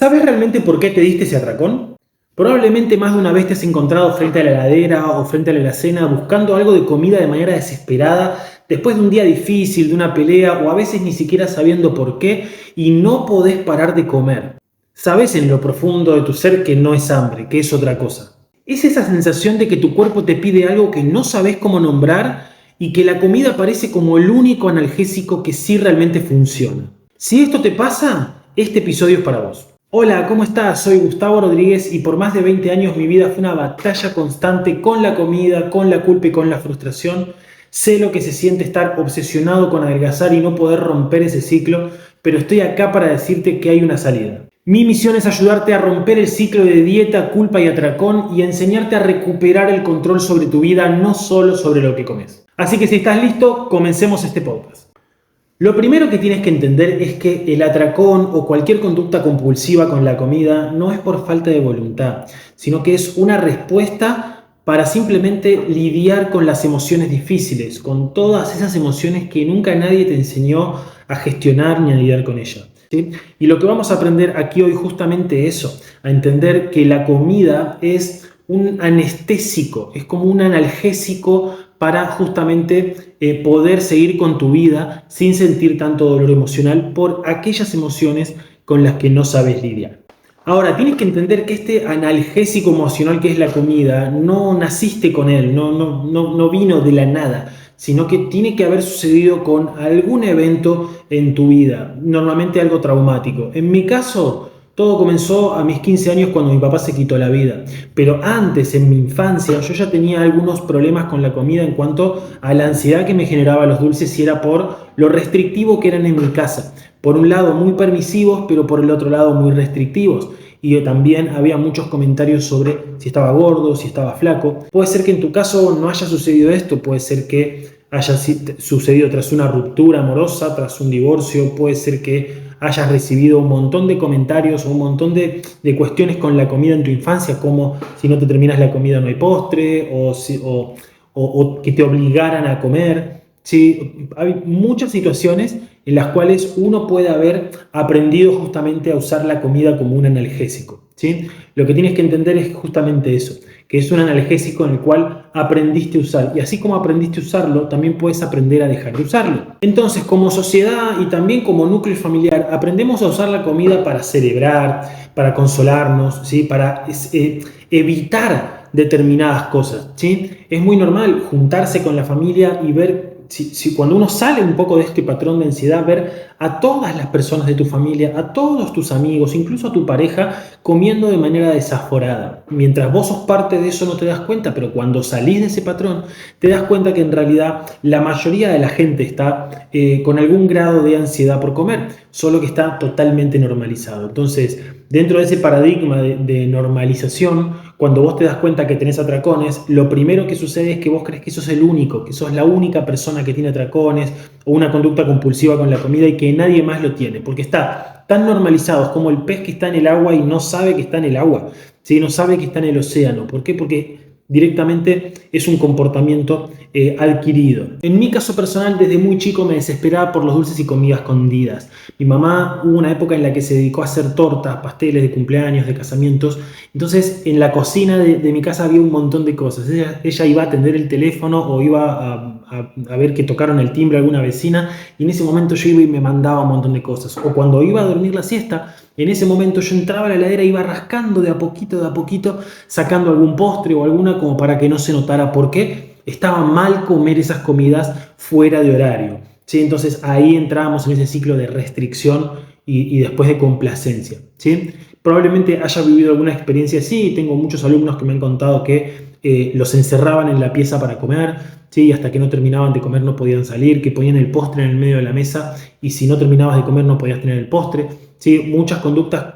¿Sabes realmente por qué te diste ese atracón? Probablemente más de una vez te has encontrado frente a la heladera o frente a la alacena buscando algo de comida de manera desesperada, después de un día difícil, de una pelea o a veces ni siquiera sabiendo por qué y no podés parar de comer. Sabes en lo profundo de tu ser que no es hambre, que es otra cosa. Es esa sensación de que tu cuerpo te pide algo que no sabes cómo nombrar y que la comida parece como el único analgésico que sí realmente funciona. Si esto te pasa, este episodio es para vos. Hola, ¿cómo estás? Soy Gustavo Rodríguez y por más de 20 años mi vida fue una batalla constante con la comida, con la culpa y con la frustración. Sé lo que se siente estar obsesionado con adelgazar y no poder romper ese ciclo, pero estoy acá para decirte que hay una salida. Mi misión es ayudarte a romper el ciclo de dieta, culpa y atracón y enseñarte a recuperar el control sobre tu vida, no solo sobre lo que comes. Así que si estás listo, comencemos este podcast. Lo primero que tienes que entender es que el atracón o cualquier conducta compulsiva con la comida no es por falta de voluntad, sino que es una respuesta para simplemente lidiar con las emociones difíciles, con todas esas emociones que nunca nadie te enseñó a gestionar ni a lidiar con ellas, ¿sí? Y lo que vamos a aprender aquí hoy justamente eso, a entender que la comida es un anestésico, es como un analgésico para justamente poder seguir con tu vida sin sentir tanto dolor emocional por aquellas emociones con las que no sabes lidiar. Ahora, tienes que entender que este analgésico emocional que es la comida, no naciste con él, no vino de la nada, sino que tiene que haber sucedido con algún evento en tu vida, normalmente algo traumático. En mi caso, todo comenzó a mis 15 años cuando mi papá se quitó la vida. Pero antes, en mi infancia, yo ya tenía algunos problemas con la comida en cuanto a la ansiedad que me generaba los dulces y era por lo restrictivo que eran en mi casa. Por un lado muy permisivos, pero por el otro lado muy restrictivos. Y también había muchos comentarios sobre si estaba gordo, si estaba flaco. Puede ser que en tu caso no haya sucedido esto, puede ser que haya sucedido tras una ruptura amorosa, tras un divorcio, puede ser que hayas recibido un montón de comentarios o un montón de cuestiones con la comida en tu infancia, como si no te terminas la comida no hay postre, o que te obligaran a comer. ¿Sí? Hay muchas situaciones en las cuales uno puede haber aprendido justamente a usar la comida como un analgésico, ¿sí? Lo que tienes que entender es justamente eso, que es un analgésico en el cual aprendiste a usar, y así como aprendiste a usarlo, también puedes aprender a dejar de usarlo. Entonces, como sociedad y también como núcleo familiar, aprendemos a usar la comida para celebrar, para consolarnos, ¿sí? Para evitar determinadas cosas, ¿sí? Es muy normal juntarse con la familia y ver si cuando uno sale un poco de este patrón de ansiedad, ver a todas las personas de tu familia, a todos tus amigos, incluso a tu pareja, comiendo de manera desaforada. Mientras vos sos parte de eso no te das cuenta, pero cuando salís de ese patrón, te das cuenta que en realidad la mayoría de la gente está con algún grado de ansiedad por comer, solo que está totalmente normalizado. Entonces, dentro de ese paradigma de normalización, cuando vos te das cuenta que tenés atracones, lo primero que sucede es que vos crees que sos el único, que sos la única persona que tiene atracones o una conducta compulsiva con la comida y que nadie más lo tiene, porque está tan normalizado, es como el pez que está en el agua y no sabe que está en el agua, ¿sí? No sabe que está en el océano. ¿Por qué? Porque directamente es un comportamiento adquirido. En mi caso personal, desde muy chico me desesperaba por los dulces y comidas escondidas. Mi mamá hubo una época en la que se dedicó a hacer tortas, pasteles de cumpleaños, de casamientos. Entonces, en la cocina de mi casa había un montón de cosas. Ella iba a atender el teléfono o iba a ver que tocaron el timbre a alguna vecina y en ese momento yo iba y me mandaba un montón de cosas. O cuando iba a dormir la siesta, en ese momento yo entraba a la heladera e iba rascando de a poquito, sacando algún postre o alguna como para que no se notara por qué estaba mal comer esas comidas fuera de horario, ¿sí? Entonces ahí entrábamos en ese ciclo de restricción y después de complacencia, ¿sí? Probablemente haya vivido alguna experiencia así. Tengo muchos alumnos que me han contado que los encerraban en la pieza para comer, ¿sí? Y hasta que no terminaban de comer no podían salir, que ponían el postre en el medio de la mesa y si no terminabas de comer no podías tener el postre, ¿sí? Muchas conductas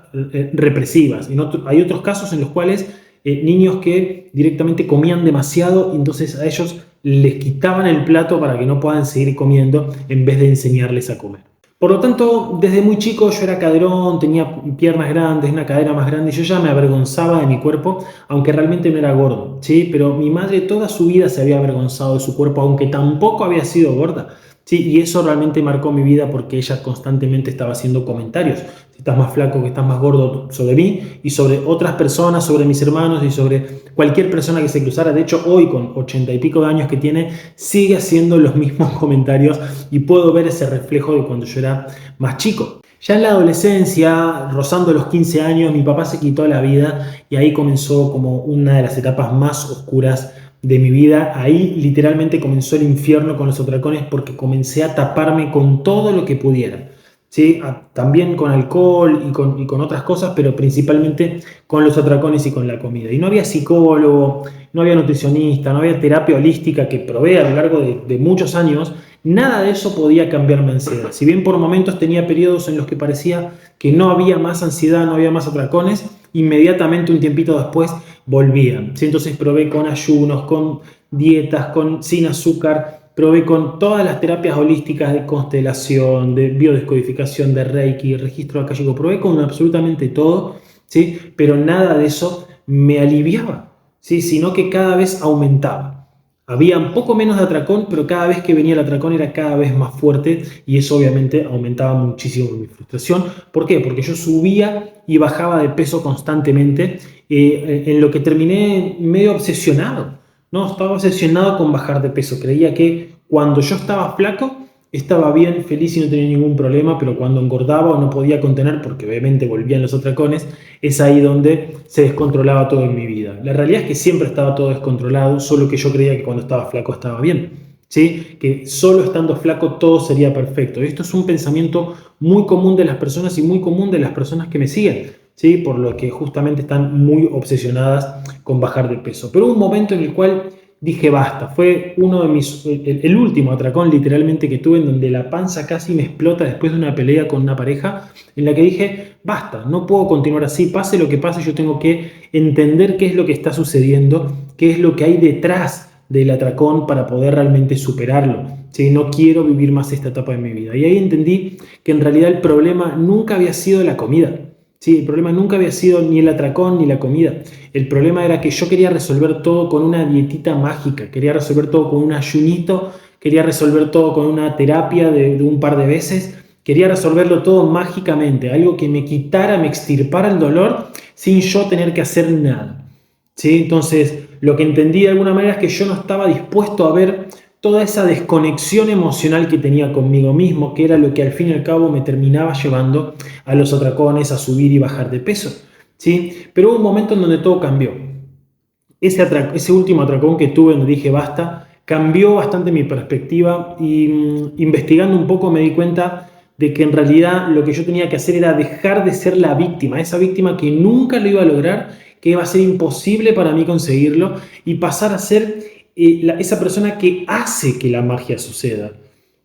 represivas. Hay otros casos en los cuales niños que directamente comían demasiado y entonces a ellos les quitaban el plato para que no puedan seguir comiendo en vez de enseñarles a comer. Por lo tanto, desde muy chico yo era caderón, tenía piernas grandes, una cadera más grande, y yo ya me avergonzaba de mi cuerpo, aunque realmente no era gordo, ¿sí? Pero mi madre toda su vida se había avergonzado de su cuerpo, aunque tampoco había sido gorda, Sí, y eso realmente marcó mi vida porque ella constantemente estaba haciendo comentarios. Si estás más flaco, que estás más gordo, sobre mí y sobre otras personas, sobre mis hermanos y sobre cualquier persona que se cruzara. De hecho, hoy con 80 y pico de años que tiene, sigue haciendo los mismos comentarios y puedo ver ese reflejo de cuando yo era más chico. Ya en la adolescencia, rozando los 15 años, mi papá se quitó la vida y ahí comenzó como una de las etapas más oscuras de mi vida. Ahí literalmente comenzó el infierno con los atracones porque comencé a taparme con todo lo que pudiera. ¿Sí? También con alcohol y con otras cosas, pero principalmente con los atracones y con la comida. Y no había psicólogo, no había nutricionista, no había terapia holística que probé a lo largo de muchos años. Nada de eso podía cambiar mi ansiedad. Si bien por momentos tenía periodos en los que parecía que no había más ansiedad, no había más atracones, inmediatamente un tiempito después volvían. ¿Sí? Entonces probé con ayunos, con dietas, sin azúcar, probé con todas las terapias holísticas de constelación, de biodescodificación, de Reiki, registro akáshico, probé con absolutamente todo, ¿sí? Pero nada de eso me aliviaba, ¿sí? Sino que cada vez aumentaba. Había un poco menos de atracón, pero cada vez que venía el atracón era cada vez más fuerte y eso obviamente aumentaba muchísimo mi frustración. ¿Por qué? Porque yo subía y bajaba de peso constantemente, en lo que terminé medio obsesionado, ¿no? Estaba obsesionado con bajar de peso. Creía que cuando yo estaba flaco estaba bien, feliz y no tenía ningún problema, pero cuando engordaba o no podía contener, porque obviamente volvían los atracones, es ahí donde se descontrolaba todo en mi vida. La realidad es que siempre estaba todo descontrolado, solo que yo creía que cuando estaba flaco estaba bien, ¿sí? Que solo estando flaco todo sería perfecto. Esto es un pensamiento muy común de las personas y muy común de las personas que me siguen, ¿sí? Por lo que justamente están muy obsesionadas con bajar de peso. Pero hubo un momento en el cual dije basta, fue uno de el último atracón literalmente que tuve en donde la panza casi me explota después de una pelea con una pareja en la que dije basta, no puedo continuar así, pase lo que pase, yo tengo que entender qué es lo que está sucediendo, qué es lo que hay detrás del atracón para poder realmente superarlo. ¿Sí? No quiero vivir más esta etapa de mi vida. Y ahí entendí que en realidad el problema nunca había sido la comida. Sí, el problema nunca había sido ni el atracón ni la comida. El problema era que yo quería resolver todo con una dietita mágica, quería resolver todo con un ayunito, quería resolver todo con una terapia de un par de veces, quería resolverlo todo mágicamente, algo que me quitara, me extirpara el dolor sin yo tener que hacer nada. ¿Sí? Entonces, lo que entendí de alguna manera es que yo no estaba dispuesto a ver toda esa desconexión emocional que tenía conmigo mismo, que era lo que al fin y al cabo me terminaba llevando a los atracones, a subir y bajar de peso. ¿Sí? Pero hubo un momento en donde todo cambió. Ese último atracón que tuve, donde dije basta, cambió bastante mi perspectiva y investigando un poco me di cuenta de que en realidad lo que yo tenía que hacer era dejar de ser la víctima, esa víctima que nunca lo iba a lograr, que iba a ser imposible para mí conseguirlo, y pasar a ser esa persona que hace que la magia suceda.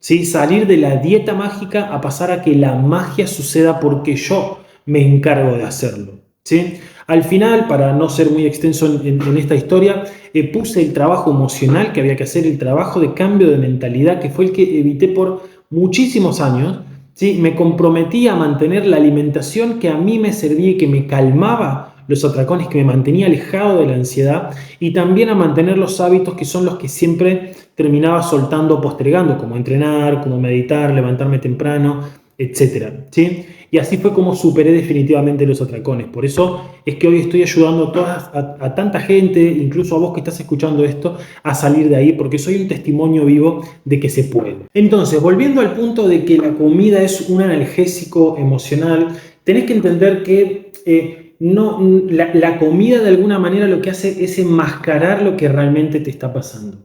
¿Sí? Salir de la dieta mágica a pasar a que la magia suceda porque yo me encargo de hacerlo. ¿Sí? Al final, para no ser muy extenso en esta historia, puse el trabajo emocional que había que hacer, el trabajo de cambio de mentalidad, que fue el que evité por muchísimos años. ¿Sí? Me comprometí a mantener la alimentación que a mí me servía y que me calmaba los atracones, que me mantenía alejado de la ansiedad, y también a mantener los hábitos que son los que siempre terminaba soltando o postergando, como entrenar, como meditar, levantarme temprano, etc. ¿Sí? Y así fue como superé definitivamente los atracones. Por eso es que hoy estoy ayudando a tanta gente, incluso a vos que estás escuchando esto, a salir de ahí, porque soy un testimonio vivo de que se puede. Entonces, volviendo al punto de que la comida es un analgésico emocional, tenés que entender que la comida de alguna manera lo que hace es enmascarar lo que realmente te está pasando.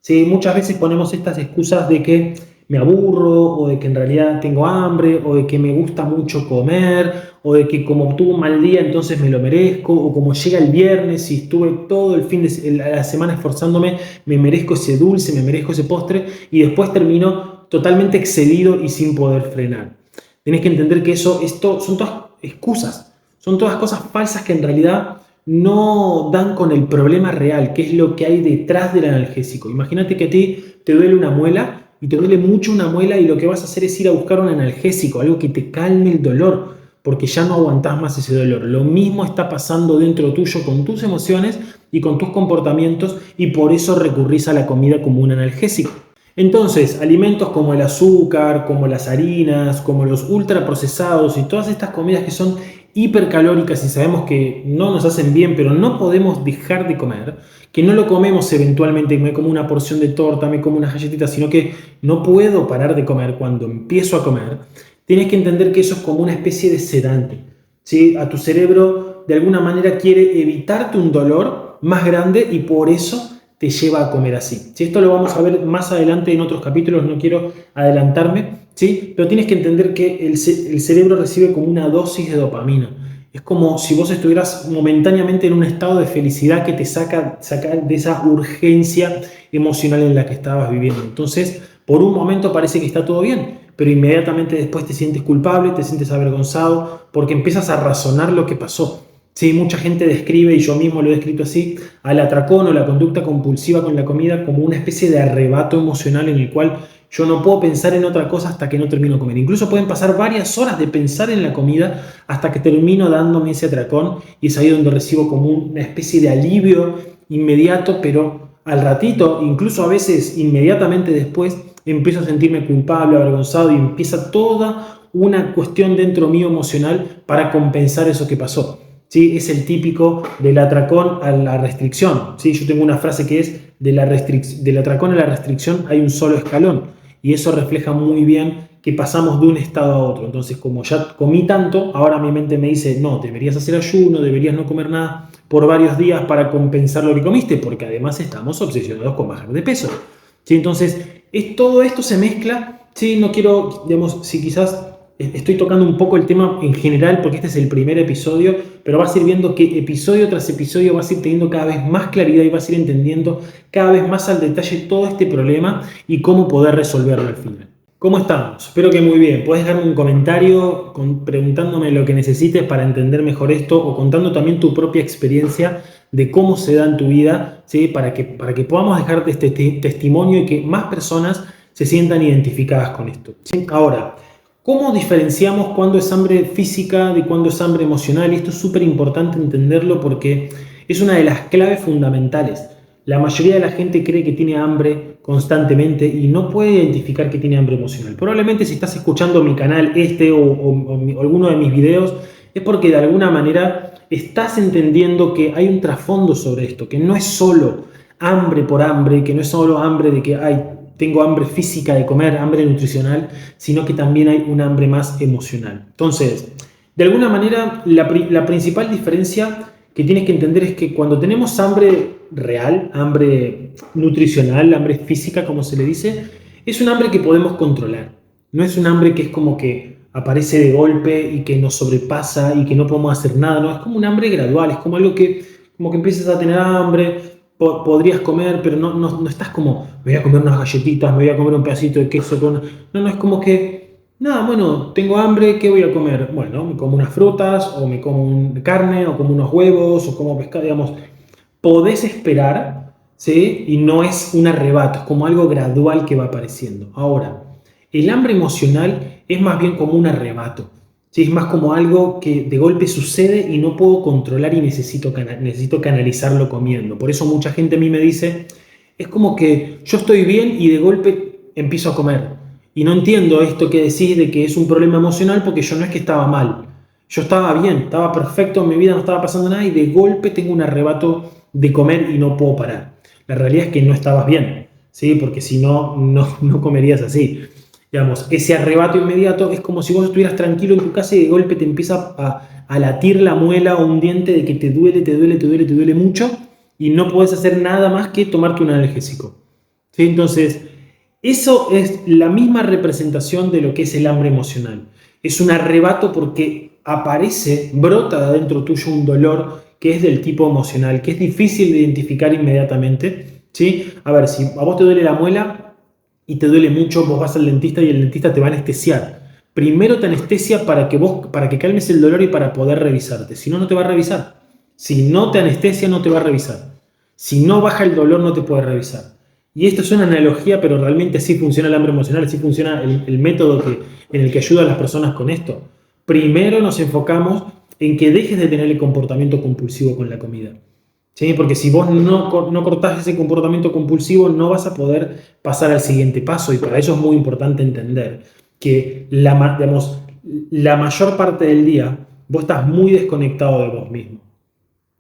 ¿Sí? Muchas veces ponemos estas excusas de que me aburro, o de que en realidad tengo hambre, o de que me gusta mucho comer, o de que como tuve un mal día entonces me lo merezco, o como llega el viernes y estuve todo el fin de la semana esforzándome, me merezco ese dulce, me merezco ese postre, y después termino totalmente excedido y sin poder frenar. Tenés que entender que esto son todas excusas. Son todas cosas falsas que en realidad no dan con el problema real, que es lo que hay detrás del analgésico. Imagínate que a ti te duele una muela y te duele mucho una muela y lo que vas a hacer es ir a buscar un analgésico, algo que te calme el dolor, porque ya no aguantás más ese dolor. Lo mismo está pasando dentro tuyo con tus emociones y con tus comportamientos, y por eso recurrís a la comida como un analgésico. Entonces, alimentos como el azúcar, como las harinas, como los ultraprocesados y todas estas comidas que son hipercalóricas y sabemos que no nos hacen bien, pero no podemos dejar de comer, que no lo comemos eventualmente, me como una porción de torta, me como unas galletitas, sino que no puedo parar de comer cuando empiezo a comer, tienes que entender que eso es como una especie de sedante, ¿sí? A tu cerebro de alguna manera quiere evitarte un dolor más grande y por eso te lleva a comer así. ¿Sí? Esto lo vamos a ver más adelante en otros capítulos, no quiero adelantarme, ¿sí? Pero tienes que entender que el cerebro recibe como una dosis de dopamina. Es como si vos estuvieras momentáneamente en un estado de felicidad que te saca de esa urgencia emocional en la que estabas viviendo. Entonces, por un momento parece que está todo bien, pero inmediatamente después te sientes culpable, te sientes avergonzado, porque empiezas a razonar lo que pasó. Sí, mucha gente describe, y yo mismo lo he descrito así, al atracón o la conducta compulsiva con la comida como una especie de arrebato emocional en el cual yo no puedo pensar en otra cosa hasta que no termino de comer. Incluso pueden pasar varias horas de pensar en la comida hasta que termino dándome ese atracón y es ahí donde recibo como una especie de alivio inmediato, pero al ratito, incluso a veces inmediatamente después, empiezo a sentirme culpable, avergonzado y empieza toda una cuestión dentro mío emocional para compensar eso que pasó. ¿Sí? Es el típico del atracón a la restricción. ¿Sí? Yo tengo una frase que es del atracón a la restricción hay un solo escalón y eso refleja muy bien que pasamos de un estado a otro. Entonces, como ya comí tanto, ahora mi mente me dice, no, deberías hacer ayuno, deberías no comer nada por varios días para compensar lo que comiste, porque además estamos obsesionados con bajar de peso. ¿Sí? Entonces, todo esto se mezcla. ¿Sí? No quiero, digamos, si quizás estoy tocando un poco el tema en general porque este es el primer episodio, pero vas a ir viendo que episodio tras episodio vas a ir teniendo cada vez más claridad y vas a ir entendiendo cada vez más al detalle todo este problema y cómo poder resolverlo al final. ¿Cómo estamos? Espero que muy bien. Puedes dejarme un comentario preguntándome lo que necesites para entender mejor esto o contando también tu propia experiencia de cómo se da en tu vida, ¿sí? Para que podamos dejarte este testimonio y que más personas se sientan identificadas con esto. ¿Sí? Ahora, ¿cómo diferenciamos cuándo es hambre física de cuándo es hambre emocional? Y esto es súper importante entenderlo porque es una de las claves fundamentales. La mayoría de la gente cree que tiene hambre constantemente y no puede identificar que tiene hambre emocional. Probablemente si estás escuchando mi canal o alguno de mis videos es porque de alguna manera estás entendiendo que hay un trasfondo sobre esto, que no es solo hambre por hambre, que no es solo hambre de que tengo hambre física de comer, hambre nutricional, sino que también hay un hambre más emocional. Entonces, de alguna manera, la principal diferencia que tienes que entender es que cuando tenemos hambre real, hambre nutricional, hambre física, como se le dice, es un hambre que podemos controlar. No es un hambre que es como que aparece de golpe y que nos sobrepasa y que no podemos hacer nada. No, es como un hambre gradual, es como algo que, como que empiezas a tener hambre, podrías comer, pero no estás como, me voy a comer unas galletitas, me voy a comer un pedacito de queso. No, es como que, nada, bueno, tengo hambre, ¿qué voy a comer? Bueno, me como unas frutas, o me como carne, o como unos huevos, o como pescado, digamos. Podés esperar, ¿sí? Y no es un arrebato, es como algo gradual que va apareciendo. Ahora, el hambre emocional es más bien como un arrebato. ¿Sí? Es más como algo que de golpe sucede y no puedo controlar y necesito canalizarlo comiendo. Por eso mucha gente a mí me dice, es como que yo estoy bien y de golpe empiezo a comer. Y no entiendo esto que decís de que es un problema emocional porque yo no es que estaba mal. Yo estaba bien, estaba perfecto, en mi vida no estaba pasando nada y de golpe tengo un arrebato de comer y no puedo parar. La realidad es que no estabas bien, ¿sí? Porque si no, no comerías así. Digamos, ese arrebato inmediato es como si vos estuvieras tranquilo en tu casa y de golpe te empieza a latir la muela o un diente de que te duele mucho y no puedes hacer nada más que tomarte un analgésico. ¿Sí? Entonces, eso es la misma representación de lo que es el hambre emocional. Es un arrebato porque brota de adentro tuyo un dolor que es del tipo emocional, que es difícil de identificar inmediatamente. ¿Sí? A ver, si a vos te duele la muela y te duele mucho, vos vas al dentista y el dentista te va a anestesiar. Primero te anestesia para que calmes el dolor y para poder revisarte. Si no, no te va a revisar. Si no te anestesia, no te va a revisar. Si no baja el dolor, no te puede revisar. Y esto es una analogía, pero realmente así funciona el hambre emocional, así funciona el método en el que ayuda a las personas con esto. Primero nos enfocamos en que dejes de tener el comportamiento compulsivo con la comida. ¿sí? Porque si vos no cortás ese comportamiento compulsivo, no vas a poder pasar al siguiente paso. Y para eso es muy importante entender que la mayor parte del día vos estás muy desconectado de vos mismo.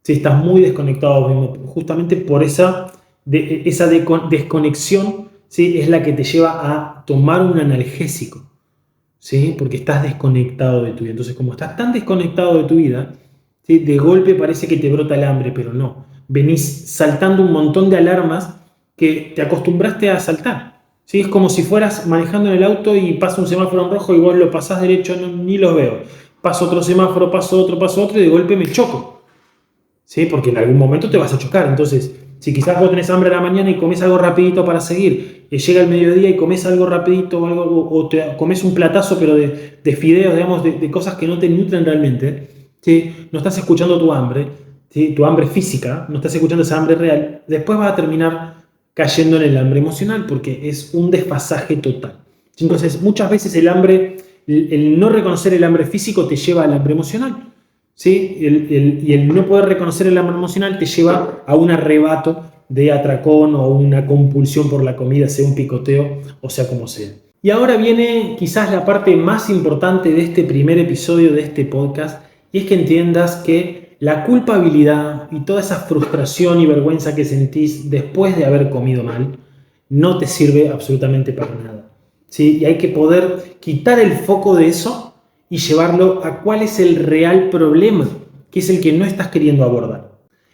¿Sí? Estás muy desconectado de vos mismo. Justamente por esa desconexión, ¿sí? Es la que te lleva a tomar un analgésico. ¿Sí? Porque estás desconectado de tu vida. Entonces, como estás tan desconectado de tu vida, ¿sí? De golpe parece que te brota el hambre, pero no. Venís saltando un montón de alarmas que te acostumbraste a saltar. ¿Sí? Es como si fueras manejando en el auto y pasa un semáforo en rojo y vos lo pasás derecho, ni los veo. Pasa otro semáforo, paso otro y de golpe me choco. ¿Sí? Porque en algún momento te vas a chocar. Entonces, si quizás vos tenés hambre a la mañana y comes algo rapidito para seguir, llega el mediodía y comes algo rapidito o te comes un platazo pero de fideos, digamos, de cosas que no te nutren realmente, ¿sí? No estás escuchando tu hambre, ¿sí? Tu hambre física, no estás escuchando esa hambre real, después vas a terminar cayendo en el hambre emocional porque es un desfasaje total. Entonces, muchas veces el no reconocer el hambre físico te lleva al hambre emocional. ¿Sí? Y el no poder reconocer el hambre emocional te lleva a un arrebato de atracón o una compulsión por la comida, sea un picoteo o sea como sea. Y ahora viene quizás la parte más importante de este primer episodio de este podcast, y es que entiendas que la culpabilidad y toda esa frustración y vergüenza que sentís después de haber comido mal no te sirve absolutamente para nada. ¿Sí? Y hay que poder quitar el foco de eso y llevarlo a cuál es el real problema, que es el que no estás queriendo abordar.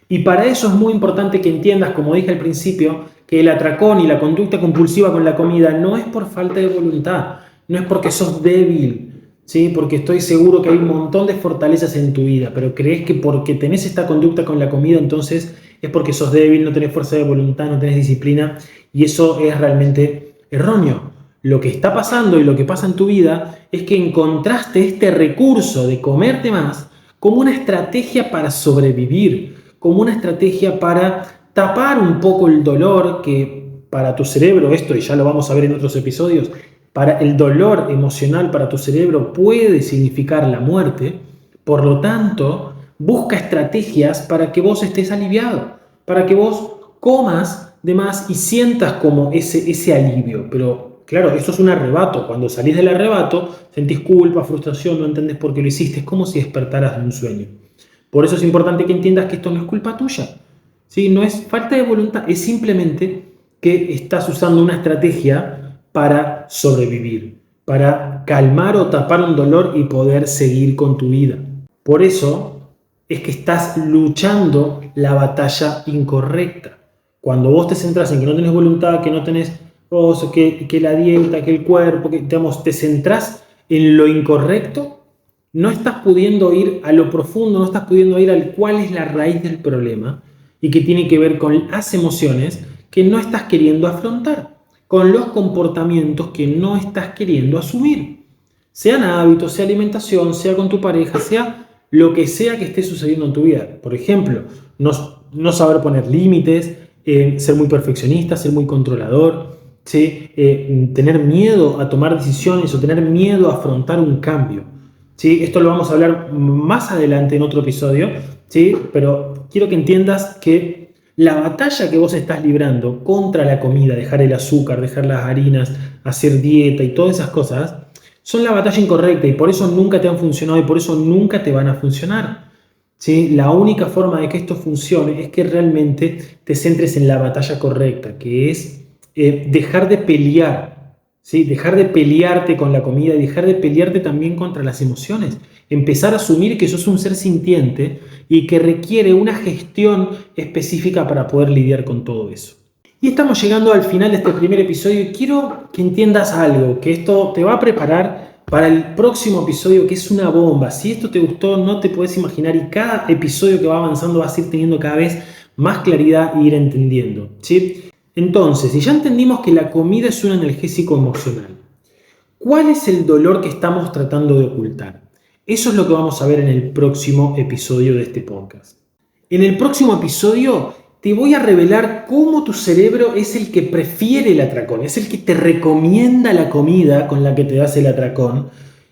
Y para eso es muy importante que entiendas, como dije al principio, que el atracón y la conducta compulsiva con la comida no es por falta de voluntad, no es porque sos débil, ¿sí? Porque estoy seguro que hay un montón de fortalezas en tu vida, pero crees que porque tenés esta conducta con la comida, entonces es porque sos débil, no tenés fuerza de voluntad, no tenés disciplina, y eso es realmente erróneo. Lo que está pasando y lo que pasa en tu vida es que encontraste este recurso de comerte más como una estrategia para sobrevivir, como una estrategia para tapar un poco el dolor que para tu cerebro, esto y ya lo vamos a ver en otros episodios, para el dolor emocional para tu cerebro puede significar la muerte. Por lo tanto, busca estrategias para que vos estés aliviado, para que vos comas de más y sientas como ese alivio. Pero claro, esto es un arrebato. Cuando salís del arrebato, sentís culpa, frustración, no entendés por qué lo hiciste. Es como si despertaras de un sueño. Por eso es importante que entiendas que esto no es culpa tuya. ¿Sí? No es falta de voluntad, es simplemente que estás usando una estrategia para sobrevivir, para calmar o tapar un dolor y poder seguir con tu vida. Por eso es que estás luchando la batalla incorrecta. Cuando vos te centras en que no tenés voluntad, que no tenés que la dieta, que el cuerpo, que digamos, te centrás en lo incorrecto, no estás pudiendo ir a lo profundo, no estás pudiendo ir al cuál es la raíz del problema y que tiene que ver con las emociones que no estás queriendo afrontar, con los comportamientos que no estás queriendo asumir. Sean hábitos, sea alimentación, sea con tu pareja, sea lo que sea que esté sucediendo en tu vida. Por ejemplo, no saber poner límites, ser muy perfeccionista, ser muy controlador, ¿sí? Tener miedo a tomar decisiones o tener miedo a afrontar un cambio. ¿Sí? Esto lo vamos a hablar más adelante en otro episodio, ¿sí? Pero quiero que entiendas que la batalla que vos estás librando contra la comida, dejar el azúcar, dejar las harinas, hacer dieta y todas esas cosas, son la batalla incorrecta y por eso nunca te han funcionado y por eso nunca te van a funcionar. ¿Sí? La única forma de que esto funcione es que realmente te centres en la batalla correcta, que es dejar de pelear, ¿sí? Dejar de pelearte con la comida y dejar de pelearte también contra las emociones. Empezar a asumir que sos un ser sintiente y que requiere una gestión específica para poder lidiar con todo eso. Y estamos llegando al final de este primer episodio y quiero que entiendas algo, que esto te va a preparar para el próximo episodio, que es una bomba. Si esto te gustó, no te puedes imaginar, y cada episodio que va avanzando vas a ir teniendo cada vez más claridad e ir entendiendo, ¿sí? Entonces, si ya entendimos que la comida es un analgésico emocional, ¿cuál es el dolor que estamos tratando de ocultar? Eso es lo que vamos a ver en el próximo episodio de este podcast. En el próximo episodio te voy a revelar cómo tu cerebro es el que prefiere el atracón, es el que te recomienda la comida con la que te das el atracón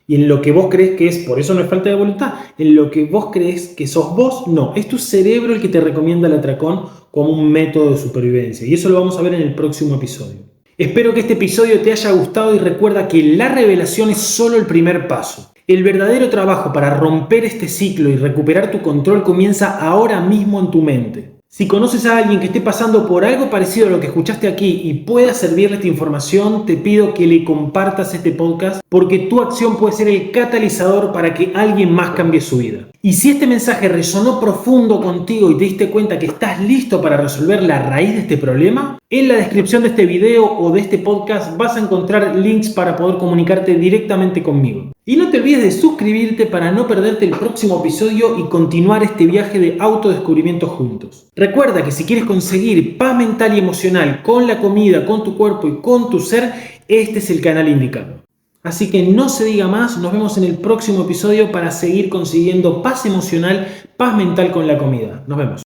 Y en lo que vos crees que es, por eso no es falta de voluntad, en lo que vos crees que sos vos, no. Es tu cerebro el que te recomienda el atracón como un método de supervivencia. Y eso lo vamos a ver en el próximo episodio. Espero que este episodio te haya gustado y recuerda que la revelación es solo el primer paso. El verdadero trabajo para romper este ciclo y recuperar tu control comienza ahora mismo en tu mente. Si conoces a alguien que esté pasando por algo parecido a lo que escuchaste aquí y pueda servirle esta información, te pido que le compartas este podcast porque tu acción puede ser el catalizador para que alguien más cambie su vida. Y si este mensaje resonó profundo contigo y te diste cuenta que estás listo para resolver la raíz de este problema, en la descripción de este video o de este podcast vas a encontrar links para poder comunicarte directamente conmigo. Y no te olvides de suscribirte para no perderte el próximo episodio y continuar este viaje de autodescubrimiento juntos. Recuerda que si quieres conseguir paz mental y emocional con la comida, con tu cuerpo y con tu ser, este es el canal indicado. Así que no se diga más, nos vemos en el próximo episodio para seguir consiguiendo paz emocional, paz mental con la comida. Nos vemos.